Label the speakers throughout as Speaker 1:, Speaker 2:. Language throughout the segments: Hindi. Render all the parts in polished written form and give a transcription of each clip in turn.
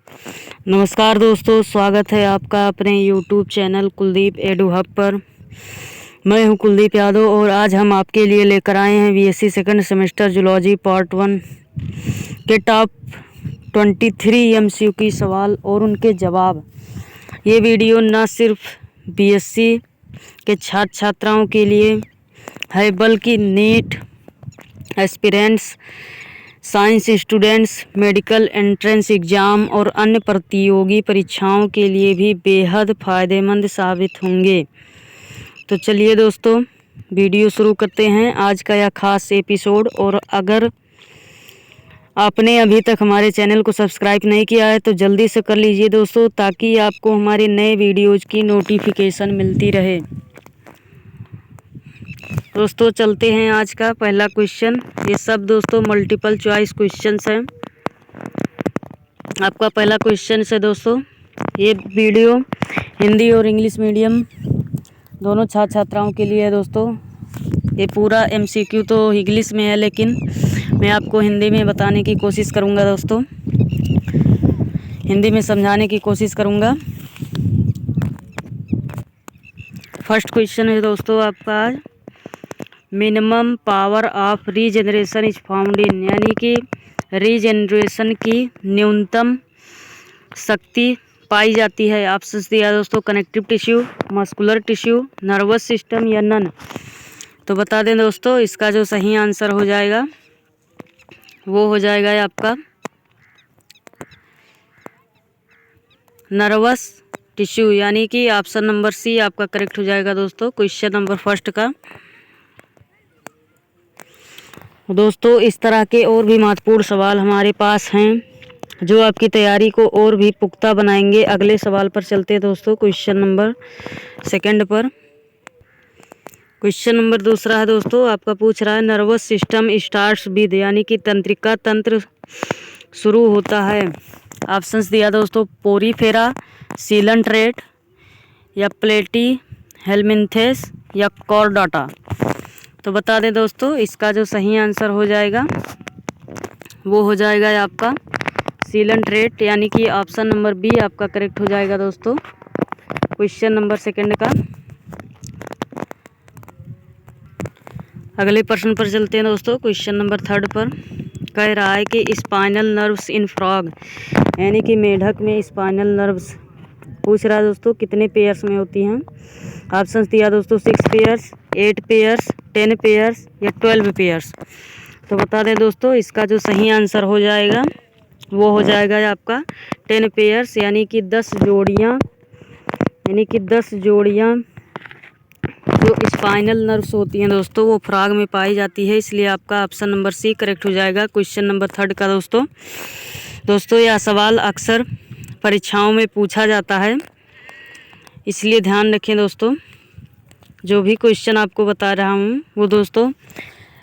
Speaker 1: नमस्कार दोस्तों, स्वागत है आपका अपने YouTube channel Kuldeep edu hub पर। मैं हूं कुलदीप यादव और आज हम आपके लिए लेकर आए हैं BSc second semester zoology part 1 के टॉप 23 एमसीक्यू की सवाल और उनके जवाब। ये वीडियो न सिर्फ बीएससी के छात्र छात्राओं के लिए है बल्कि NEET aspirants, science students, medical entrance exam और अन्य प्रतियोगी परीक्षाओं के लिए भी बेहद फ़ायदेमंद साबित होंगे। तो चलिए दोस्तों, वीडियो शुरू करते हैं आज का यह ख़ास एपिसोड। और अगर आपने अभी तक हमारे चैनल को सब्सक्राइब नहीं किया है तो जल्दी से कर लीजिए दोस्तों, ताकि आपको हमारे नए वीडियोज़ की नोटिफिकेशन मिलती रहे। दोस्तों चलते हैं आज का पहला क्वेश्चन। ये सब दोस्तों मल्टीपल चॉइस क्वेश्चंस हैं। आपका पहला क्वेश्चन है दोस्तों, ये वीडियो हिंदी और इंग्लिश मीडियम दोनों छात्र छात्राओं के लिए है दोस्तों। ये पूरा एमसीक्यू तो इंग्लिश में है, लेकिन मैं आपको हिंदी में बताने की कोशिश करूँगा दोस्तों, हिंदी में समझाने की कोशिश करूँगा। फर्स्ट क्वेश्चन है दोस्तों आपका, minimum power of regeneration is found in, यानी कि रीजनरेशन की न्यूनतम शक्ति पाई जाती है। ऑप्शंस दिया दोस्तों, connective tissue, muscular tissue, nervous system या नन। तो बता दें दोस्तों, इसका जो सही आंसर हो जाएगा वो हो जाएगा आपका नर्वस टिश्यू, यानी कि ऑप्शन नंबर सी आपका करेक्ट हो जाएगा दोस्तों क्वेश्चन नंबर फर्स्ट का। दोस्तों इस तरह के और भी महत्वपूर्ण सवाल हमारे पास हैं जो आपकी तैयारी को और भी पुख्ता बनाएंगे। अगले सवाल पर चलते हैं दोस्तों, क्वेश्चन नंबर सेकंड पर। क्वेश्चन नंबर दूसरा है दोस्तों, आपका पूछ रहा है नर्वस सिस्टम स्टार्ट्स विद, यानी कि तंत्रिका तंत्र शुरू होता है। ऑप्शंस दिया दोस्तों, पोरीफेरा, सीलन-ट्रेट या प्लेटी हेलमिंथेस या कॉर्डाटा। तो बता दें दोस्तों, इसका जो सही आंसर हो जाएगा वो हो जाएगा आपका सीलन-ट्रेट, यानी कि ऑप्शन नंबर बी आपका करेक्ट हो जाएगा दोस्तों क्वेश्चन नंबर सेकंड का। अगले प्रश्न पर चलते हैं दोस्तों, क्वेश्चन नंबर थर्ड पर। कह रहा है कि स्पाइनल नर्व्स इन फ्रॉग, यानी कि मेढक में स्पाइनल नर्व्स पूछ रहा है दोस्तों कितने पेयर्स में होती हैं। ऑप्शंस दिया दोस्तों, 6 पेयर्स, 8 पेयर्स, 10 पेयर्स या 12 पेयर्स। तो बता दें दोस्तों, इसका जो सही आंसर हो जाएगा वो हो जाएगा आपका 10 पेयर्स, यानी कि 10 जोड़ियाँ जो स्पाइनल नर्व्स होती हैं दोस्तों वो फ्रॉग में पाई जाती है। इसलिए आपका ऑप्शन नंबर सी करेक्ट हो जाएगा क्वेश्चन नंबर थर्ड का दोस्तों यह सवाल अक्सर परीक्षाओं में पूछा जाता है, इसलिए ध्यान रखें दोस्तों। जो भी क्वेश्चन आपको बता रहा हूँ वो दोस्तों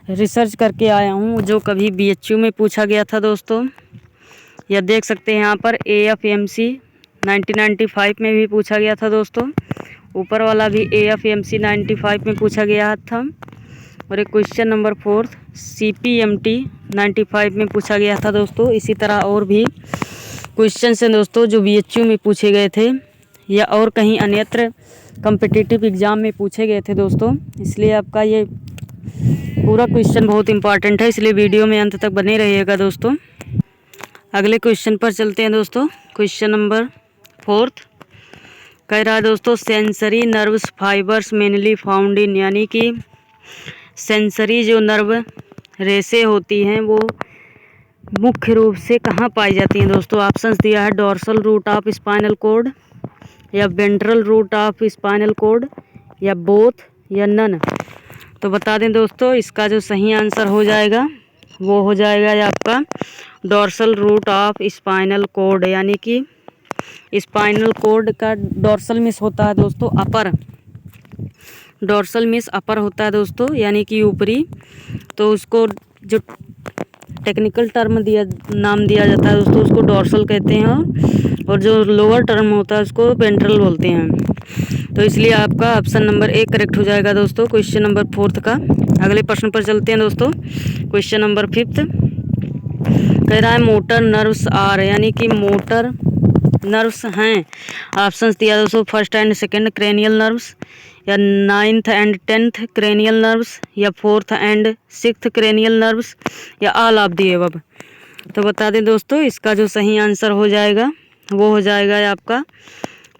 Speaker 1: रिसर्च करके आया हूँ, जो कभी बीएचयू में पूछा गया था दोस्तों। या देख सकते हैं यहाँ पर AFMC 1995 में भी पूछा गया था दोस्तों। ऊपर वाला भी AFMC 95 में पूछा गया था। और एक क्वेश्चन नंबर 4 CPMT 95 में पूछा गया था दोस्तों। इसी तरह और भी क्वेश्चन हैं दोस्तों जो बीएचयू में पूछे गए थे या और कहीं अन्यत्र कॉम्पिटिटिव एग्ज़ाम में पूछे गए थे दोस्तों। इसलिए आपका ये पूरा क्वेश्चन बहुत इंपॉर्टेंट है, इसलिए वीडियो में अंत तक बने रहिएगा दोस्तों। अगले क्वेश्चन पर चलते हैं दोस्तों, क्वेश्चन नंबर 4 कह रहा है दोस्तों sensory nerves fibres mainly found in, यानी कि सेंसरी जो नर्व रेसे होती हैं वो मुख्य रूप से कहाँ पाई जाती हैं दोस्तों। ऑप्शंस दिया है, dorsal root of spinal cord या ventral root of spinal cord या बोथ या नन। तो बता दें दोस्तों, इसका जो सही आंसर हो जाएगा वो हो जाएगा आपका dorsal root of spinal cord, यानी कि स्पाइनल कॉर्ड का डोर्सल मिस होता है दोस्तों अपर, डोर्सल मिस अपर होता है दोस्तों, यानी कि ऊपरी। तो उसको जो टेक्निकल नाम दिया जाता है दोस्तों उसको डोर्सल कहते हैं, और जो लोअर टर्म होता है उसको वेंट्रल बोलते हैं। तो इसलिए आपका ऑप्शन नंबर ए करेक्ट हो जाएगा दोस्तों क्वेश्चन नंबर 4 का। अगले प्रश्न पर चलते हैं दोस्तों, क्वेश्चन नंबर 5 कह रहा है मोटर नर्व्स आर, यानी कि मोटर नर्व्स हैं? ऑप्शंस दिया दोस्तों, first and second cranial nerves, या 9th and 10th cranial nerves, या 4th and 6th cranial nerves, या ऑल ऑफ दी अबव। तो बता दें दोस्तों, इसका जो सही आंसर हो जाएगा वो हो जाएगा आपका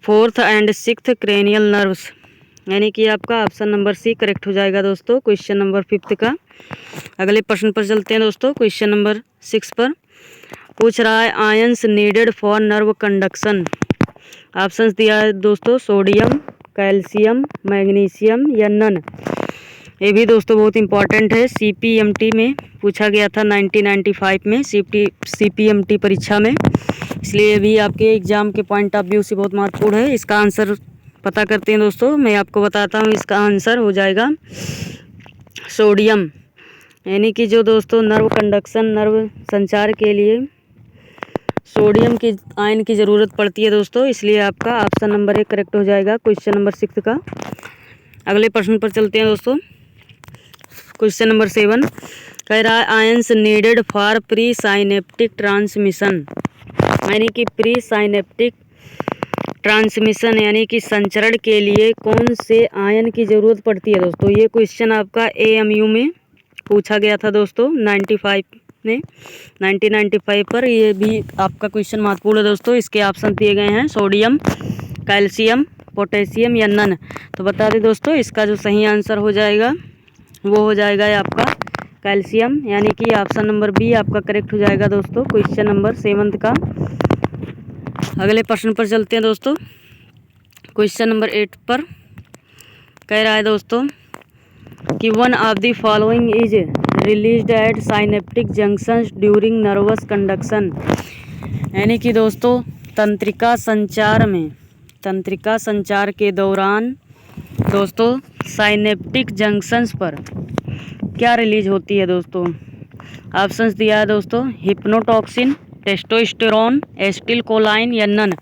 Speaker 1: 4th and 6th cranial nerves, यानी कि आपका ऑप्शन नंबर सी करेक्ट हो जाएगा दोस्तों क्वेश्चन नंबर 5 का। अगले प्रश्न पर चलते हैं दोस्तों। क्वेश्चन नंबर 6 पर पूछ रहा है ions needed for nerve conduction. Options दिया है दोस्तों, सोडियम, कैल्शियम, मैग्नीशियम, या नन। ये भी दोस्तों बहुत इंपॉर्टेंट है, CPMT में पूछा गया था 1995 में, CPMT परीक्षा में, इसलिए भी आपके एग्जाम के पॉइंट ऑफ व्यू से बहुत महत्वपूर्ण है। इसका आंसर पता करते हैं दोस्तों, मैं आपको बताता हूँ। इसका आंसर हो जाएगा सोडियम, यानी कि जो दोस्तों नर्व कंडक्शन, नर्व संचार के लिए सोडियम की आयन की ज़रूरत पड़ती है दोस्तों, इसलिए आपका ऑप्शन नंबर 1 करेक्ट हो जाएगा क्वेश्चन नंबर 6 का। अगले प्रश्न पर चलते हैं दोस्तों। क्वेश्चन नंबर 7 कह रहा है ions needed for pre synaptic transmission, यानी कि प्री साइनेप्टिक ट्रांसमिशन यानी कि संचरण के लिए कौन से आयन की ज़रूरत पड़ती है दोस्तों। ये क्वेश्चन आपका AMU में पूछा गया था दोस्तों 1995 पर। ये भी आपका क्वेश्चन महत्वपूर्ण है दोस्तों। इसके ऑप्शन दिए गए हैं सोडियम, कैल्शियम, पोटेशियम, या नन। तो बता दें दोस्तों, इसका जो सही आंसर हो जाएगा वो हो जाएगा आपका कैल्शियम, यानी कि ऑप्शन नंबर बी आपका करेक्ट हो जाएगा दोस्तों क्वेश्चन नंबर 7 का। अगले प्रश्न पर चलते हैं दोस्तों। क्वेश्चन नंबर 8 पर कह रहा है दोस्तों कि one of the following is released at synaptic junctions during nervous conduction, यानी कि दोस्तों तंत्रिका संचार के दौरान दोस्तों साइनेप्टिक जंक्शंस पर क्या रिलीज होती है दोस्तों। ऑप्शंस दिया है दोस्तों, हिप्नोटॉक्सिन, टेस्टोस्टेरोन, एसिटिलकोलाइन, या नन।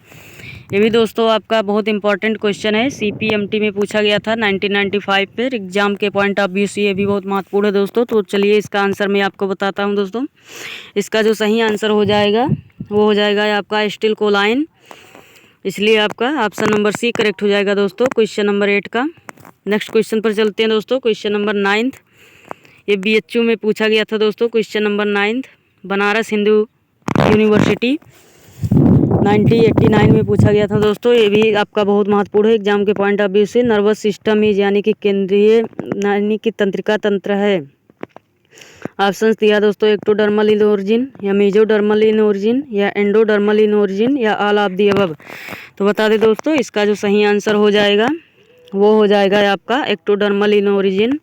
Speaker 1: ये भी दोस्तों आपका बहुत इंपॉर्टेंट क्वेश्चन है, CPMT में पूछा गया था 1995 पर। एग्जाम के पॉइंट ऑफ व्यू से ये भी बहुत महत्वपूर्ण है दोस्तों। तो चलिए इसका आंसर मैं आपको बताता हूँ दोस्तों। इसका जो सही आंसर हो जाएगा वो हो जाएगा आपका एसिटिलकोलाइन, इसलिए आपका ऑप्शन नंबर सी करेक्ट हो जाएगा दोस्तों क्वेश्चन नंबर 8 का। नेक्स्ट क्वेश्चन पर चलते हैं दोस्तों। क्वेश्चन नंबर 9 ये BHU में पूछा गया था दोस्तों question number 9, Banaras Hindu university 1989 में पूछा गया था दोस्तों। ये भी आपका बहुत महत्वपूर्ण है एग्जाम के पॉइंट ऑफ व्यू से। नर्वस सिस्टम इज यानी कि केंद्रीय यानी कि तंत्रिका तंत्र है। ऑप्शंस दिया दोस्तों, एक्टोडर्मल इन ओरिजिन, या मेजोडर्मल इन ओरिजिन, या एंडोडर्मल इन ओरिजिन, या ऑल ऑफ दी अबव। तो बता दें दोस्तों, इसका जो सही आंसर हो जाएगा वो हो जाएगा आपका ectodermal in origin.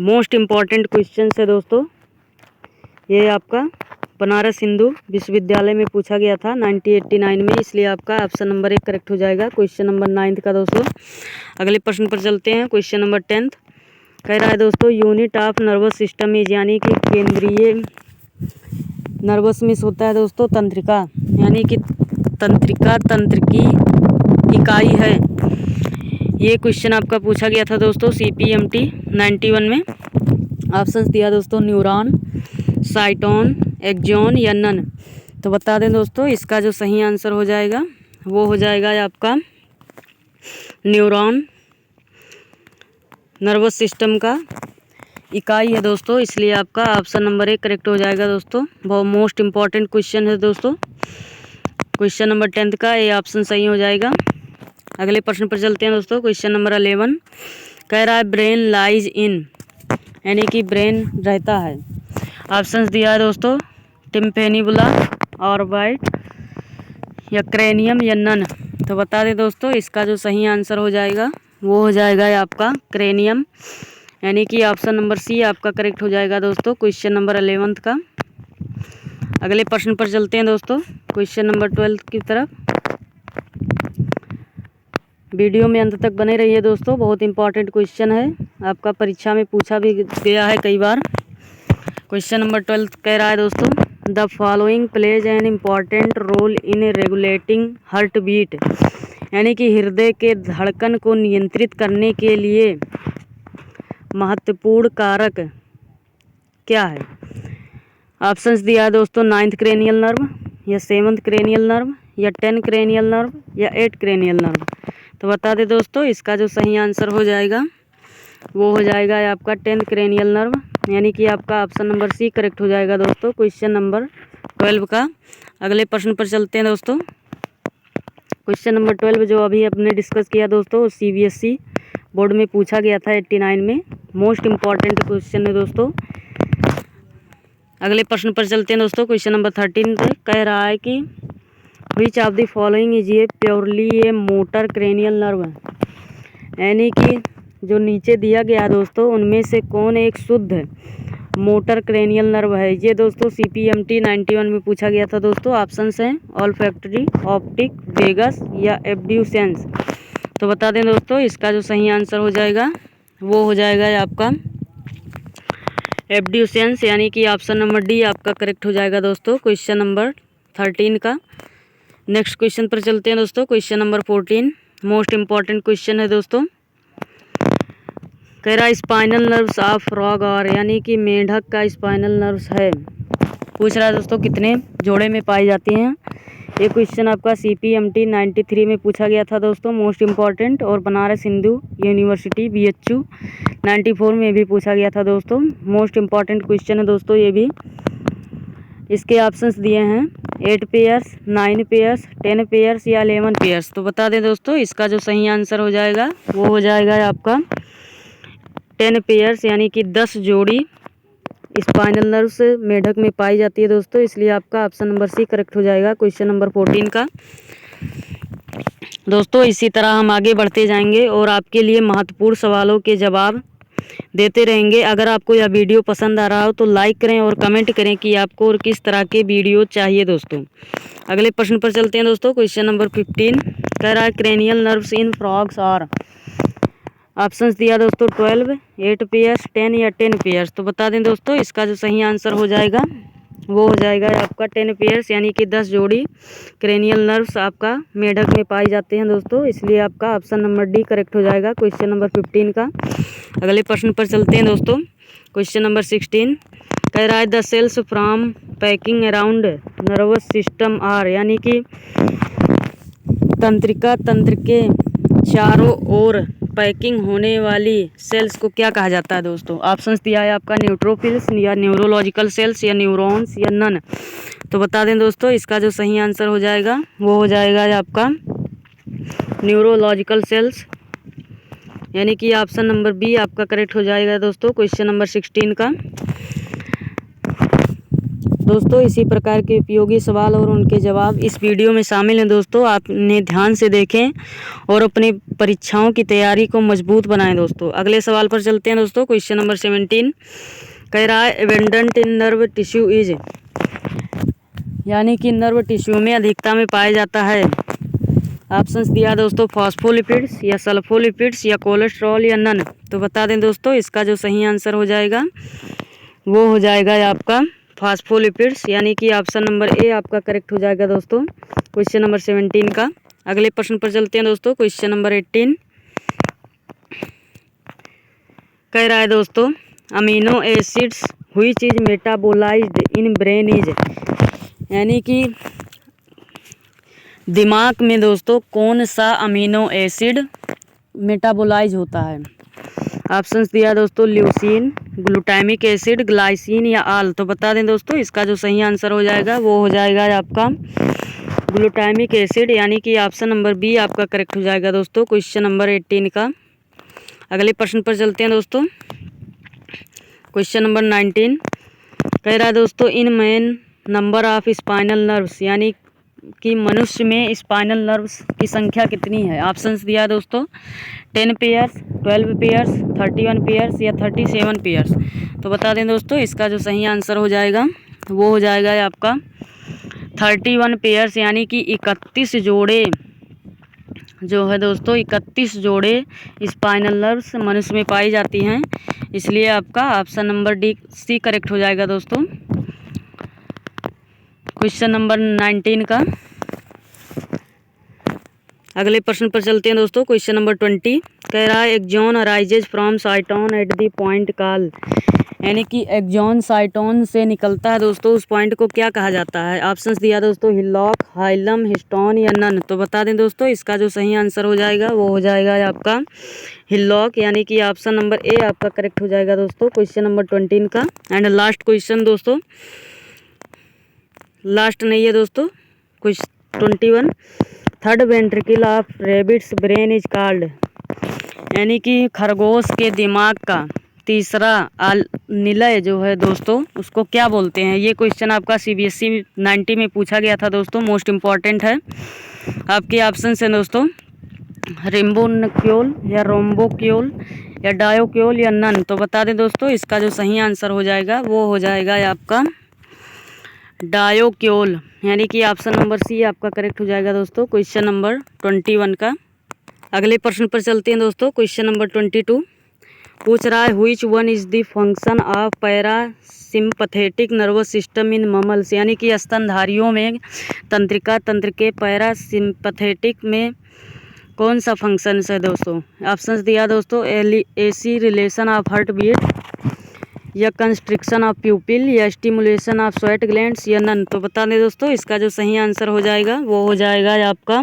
Speaker 1: Most important question है दोस्तों, ये आपका बनारस हिंदू विश्वविद्यालय में पूछा गया था 1989 में, इसलिए आपका ऑप्शन नंबर 1 करेक्ट हो जाएगा क्वेश्चन नंबर 9 का दोस्तों। अगले प्रश्न पर चलते हैं। क्वेश्चन नंबर 10 कह रहा है दोस्तों unit of nervous system is यानी कि केंद्रीय नर्वस में होता है दोस्तों तंत्रिका, यानी कि तंत्रिका तंत्र की इकाई है। ये क्वेश्चन आपका पूछा गया था दोस्तों CPMT 91 में। ऑप्शंस दिया दोस्तों, न्यूरॉन, साइटोन, एक्सॉन, या नन। तो बता दें दोस्तों, इसका जो सही आंसर हो जाएगा वो हो जाएगा आपका न्यूरॉन। नर्वस सिस्टम का इकाई है दोस्तों, इसलिए आपका ऑप्शन नंबर 1 करेक्ट हो जाएगा दोस्तों। बहुत मोस्ट इम्पॉर्टेंट क्वेश्चन है दोस्तों क्वेश्चन नंबर 10 का, ये ऑप्शन सही हो जाएगा। अगले प्रश्न पर चलते हैं दोस्तों। क्वेश्चन नंबर 11 कह रहा है ब्रेन लाइज इन, यानी कि ब्रेन रहता है। ऑप्शंस दिया है दोस्तों, टिम्पेनिबुला, ऑर्बिट, या क्रेनियम, या नन। तो बता दें दोस्तों, इसका जो सही आंसर हो जाएगा वो हो जाएगा आपका क्रेनियम, यानी कि ऑप्शन नंबर सी आपका करेक्ट हो जाएगा दोस्तों क्वेश्चन नंबर 11 का। अगले प्रश्न पर चलते हैं दोस्तों क्वेश्चन नंबर 12 की तरफ। वीडियो में अंत तक बने रहिए दोस्तों, बहुत इंपॉर्टेंट क्वेश्चन है, आपका परीक्षा में पूछा भी गया है कई बार। क्वेश्चन नंबर 12 कह रहा है दोस्तों the following plays an important role in regulating heart beat, यानी कि हृदय के धड़कन को नियंत्रित करने के लिए महत्वपूर्ण कारक क्या है। ऑप्शंस दिया है दोस्तों, 9th क्रेनियल नर्व, या 7th क्रेनियल नर्व, या 10 क्रेनियल नर्व या 8 क्रेनियल नर्व? तो बता दें दोस्तों, इसका जो सही आंसर हो जाएगा वो हो जाएगा आपका 10 क्रेनियल नर्व, यानी कि आपका ऑप्शन नंबर सी करेक्ट हो जाएगा दोस्तों क्वेश्चन नंबर 12 का। अगले प्रश्न पर चलते हैं दोस्तों। क्वेश्चन नंबर 12 जो अभी अपने डिस्कस किया दोस्तों, CBSE बोर्ड में पूछा गया था 89 में। मोस्ट इम्पॉर्टेंट क्वेश्चन है दोस्तों। अगले प्रश्न पर चलते हैं दोस्तों। क्वेश्चन नंबर 13 पे कह रहा है कि which of the following is a purely A motor cranial nerve, यानी कि जो नीचे दिया गया दोस्तों उनमें से कौन एक शुद्ध मोटर क्रेनियल नर्व है। ये दोस्तों CPMT 91 में पूछा गया था दोस्तों। ऑप्शंस हैं ऑल्फैक्टरी, ऑप्टिक, वेगस या एब्ड्यूसेंस। तो बता दें दोस्तों, इसका जो सही आंसर हो जाएगा वो हो जाएगा आपका एब्ड्यूसेंस, यानी कि ऑप्शन नंबर डी आपका करेक्ट हो जाएगा दोस्तों क्वेश्चन नंबर 13 का। नेक्स्ट क्वेश्चन पर चलते हैं दोस्तों। Question number 14 most important question है दोस्तों। कह रहा स्पाइनल नर्व्स ऑफ फ्रॉग और, यानी कि मेंढक का स्पाइनल नर्व्स है। पूछ रहा है दोस्तों कितने जोड़े में पाई जाती हैं। ये क्वेश्चन आपका CPMT 93 में पूछा गया था दोस्तों, मोस्ट इम्पॉर्टेंट। और बनारस हिंदू यूनिवर्सिटी BHU 94 में भी पूछा गया था दोस्तों। मोस्ट इम्पॉर्टेंट क्वेश्चन है दोस्तों ये भी। इसके ऑप्शंस दिए हैं 8 पेयर्स, 9 पेयर्स, 10 पेयर्स या 11 पेयर्स। तो बता दें दोस्तों, इसका जो सही आंसर हो जाएगा वो हो जाएगा आपका 10 पेयर्स, यानी कि 10 जोड़ी स्पाइनल नर्व्स मेढक में पाई जाती है दोस्तों। इसलिए आपका ऑप्शन नंबर सी करेक्ट हो जाएगा क्वेश्चन नंबर 14 का। दोस्तों इसी तरह हम आगे बढ़ते जाएंगे और आपके लिए महत्वपूर्ण सवालों के जवाब देते रहेंगे। अगर आपको यह वीडियो पसंद आ रहा हो तो लाइक करें और कमेंट करें कि आपको और किस तरह के वीडियो चाहिए दोस्तों। अगले प्रश्न पर चलते हैं दोस्तों। क्वेश्चन नंबर 15 कह रहा है cranial nerves in frogs are. Options दिया दोस्तों 12, 8 पेयर्स, 10 या 10 पेयर्स। तो बता दें दोस्तों, इसका जो सही आंसर हो जाएगा वो हो जाएगा आपका 10 पेयर्स, यानी कि 10 जोड़ी क्रेनियल नर्व्स आपका मेढक में पाई जाते हैं दोस्तों। इसलिए आपका ऑप्शन नंबर डी करेक्ट हो जाएगा क्वेश्चन नंबर 15 का। अगले प्रश्न पर चलते हैं दोस्तों। क्वेश्चन नंबर 16 कह रहा है the cells from packing around nervous system are, यानी कि तंत्रिका तंत्र के चारों ओर पैकिंग होने वाली सेल्स को क्या कहा जाता है दोस्तों। ऑप्शंस दिया है आपका न्यूट्रोफिल्स या न्यूरोलॉजिकल सेल्स या न्यूरॉन्स या नन। तो बता दें दोस्तों, इसका जो सही आंसर हो जाएगा वो हो जाएगा आपका न्यूरोलॉजिकल सेल्स, यानी कि ऑप्शन नंबर बी आपका करेक्ट हो जाएगा दोस्तों क्वेश्चन नंबर 16 का। दोस्तों इसी प्रकार के उपयोगी सवाल और उनके जवाब इस वीडियो में शामिल हैं दोस्तों। आपने ध्यान से देखें और अपनी परीक्षाओं की तैयारी को मजबूत बनाएं दोस्तों। अगले सवाल पर चलते हैं दोस्तों। क्वेश्चन नंबर 17 कह रहा है abundant in nerve tissue is, यानी कि नर्व टिश्यू में अधिकता में पाया जाता है। ऑप्शंस दिया दोस्तों फॉस्फोलिपिड्स या सल्फोलिपिड्स या कोलेस्ट्रॉल या नन। तो बता दें दोस्तों, इसका जो सही आंसर हो जाएगा वो हो जाएगा आपका फॉस्फोलिपिड्स, यानी कि ऑप्शन नंबर ए आपका करेक्ट हो जाएगा दोस्तों क्वेश्चन नंबर 17 का। अगले प्रश्न पर चलते हैं दोस्तों। क्वेश्चन नंबर 18 कह रहा है दोस्तों amino acids which is metabolised in brain is, यानी कि दिमाग में दोस्तों कौन सा अमीनो एसिड मेटाबोलाइज होता है। ऑप्शंस दिया दोस्तों ल्यूसीन, ग्लूटामिक एसिड, ग्लाइसिन या आल। तो बता दें दोस्तों, इसका जो सही आंसर हो जाएगा वो हो जाएगा आपका ग्लूटामिक एसिड, यानी कि ऑप्शन नंबर बी आपका करेक्ट हो जाएगा दोस्तों क्वेश्चन नंबर 18 का। अगले प्रश्न पर चलते हैं दोस्तों। क्वेश्चन नंबर 19 कह रहा है दोस्तों in man number of spinal nerves, यानी कि मनुष्य में स्पाइनल नर्व्स की संख्या कितनी है। ऑप्शंस दिया है दोस्तों 10 पेयर्स, 12 पेयर्स, 31 पेयर्स या 37 पेयर्स। तो बता दें दोस्तों, इसका जो सही आंसर हो जाएगा वो हो जाएगा आपका 31 पेयर्स, यानी कि 31 जोड़े जो है दोस्तों 31 जोड़े स्पाइनल नर्व्स मनुष्य में पाई जाती हैं। इसलिए आपका option number D C correct हो जाएगा दोस्तों क्वेश्चन नंबर 19 का। अगले प्रश्न पर चलते हैं दोस्तों। क्वेश्चन नंबर 20 कह रहा है axon arises from cyton at the point call, यानी कि एक्सॉन साइटोन से निकलता है दोस्तों, उस पॉइंट को क्या कहा जाता है? ऑप्शंस दिया दोस्तों, हिलॉक, हाइलम, हिस्टोन या नन। तो बता दें दोस्तों, इसका जो सही आंसर हो जाएगा वो हो जाएगा आपका हिलॉक, यानी कि ऑप्शन नंबर ए आपका करेक्ट हो जाएगा दोस्तों क्वेश्चन नंबर 20 का। एंड लास्ट क्वेश्चन दोस्तों, लास्ट नहीं है दोस्तों, question 21, third ventricle of rabbits brain is called, यानी कि खरगोश के दिमाग का तीसरा निलय जो है दोस्तों, उसको क्या बोलते हैं? ये क्वेश्चन आपका CBSE 90 में पूछा गया था दोस्तों, मोस्ट इम्पॉर्टेंट है। आपके ऑप्शन है दोस्तों, रिम्बोक्योल या रोम्बोक्योल या डायोक्योल या नन। तो बता दें दोस्तों, इसका जो सही आंसर हो जाएगा वो हो जाएगा आपका डायोक्योल, यानी कि ऑप्शन नंबर सी आपका करेक्ट हो जाएगा दोस्तों क्वेश्चन नंबर 21 का। अगले प्रश्न पर चलते हैं दोस्तों, क्वेश्चन नंबर 22 पूछ रहा है, which one is the function of parasympathetic nervous system in mammals, यानी कि स्तनधारियों में तंत्रिका तंत्र के पैरासिम्पथेटिक में कौन सा फंक्शन है दोस्तों? ऑप्शंस दिया दोस्तों, acceleration of heart beat या कंस्ट्रिक्शन ऑफ प्यूपिल या स्टिमुलेशन ऑफ स्वेट ग्लैंड्स या नन। तो बता दें दोस्तों, इसका जो सही आंसर हो जाएगा वो हो जाएगा आपका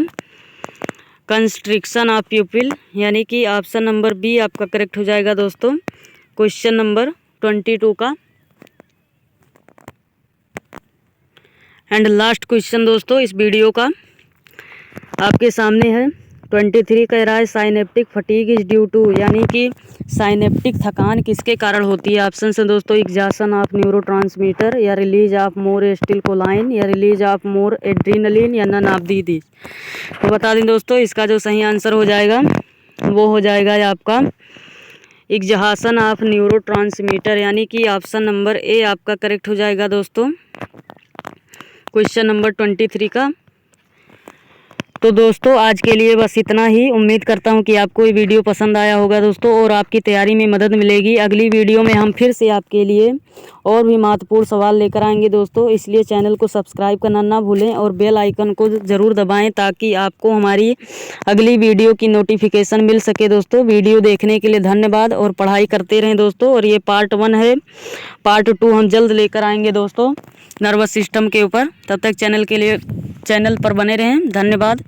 Speaker 1: कंस्ट्रिक्शन ऑफ प्यूपिल, यानी कि ऑप्शन नंबर बी आपका करेक्ट हो जाएगा दोस्तों क्वेश्चन नंबर 22 का। एंड लास्ट क्वेश्चन दोस्तों इस वीडियो का आपके सामने है, 23 कह रहा है, synaptic fatigue is due to, यानी कि साइनेप्टिक थकान किसके कारण होती है? ऑप्शन है दोस्तों, एग्जॉशन ऑफ न्यूरोट्रांसमीटर या रिलीज ऑफ मोर एसिटिलकोलाइन या रिलीज ऑफ मोर एड्रीनलिन या नन ऑफ दीज। तो बता दें दोस्तों, इसका जो सही आंसर हो जाएगा वो हो जाएगा आपका एग्जॉशन ऑफ न्यूरोट्रांसमीटर, यानी कि ऑप्शन नंबर ए आपका करेक्ट हो जाएगा दोस्तों क्वेश्चन नंबर 23 का। तो दोस्तों आज के लिए बस इतना ही। उम्मीद करता हूं कि आपको ये वीडियो पसंद आया होगा दोस्तों और आपकी तैयारी में मदद मिलेगी। अगली वीडियो में हम फिर से आपके लिए और भी महत्वपूर्ण सवाल लेकर आएंगे दोस्तों, इसलिए चैनल को सब्सक्राइब करना ना भूलें और बेल आइकन को ज़रूर दबाएं ताकि आपको हमारी अगली वीडियो की नोटिफिकेशन मिल सके दोस्तों। वीडियो देखने के लिए धन्यवाद और पढ़ाई करते रहें दोस्तों। और ये पार्ट 1 है, पार्ट 2 हम जल्द लेकर आएंगे दोस्तों नर्वस सिस्टम के ऊपर। तब तक चैनल पर बने रहें। धन्यवाद।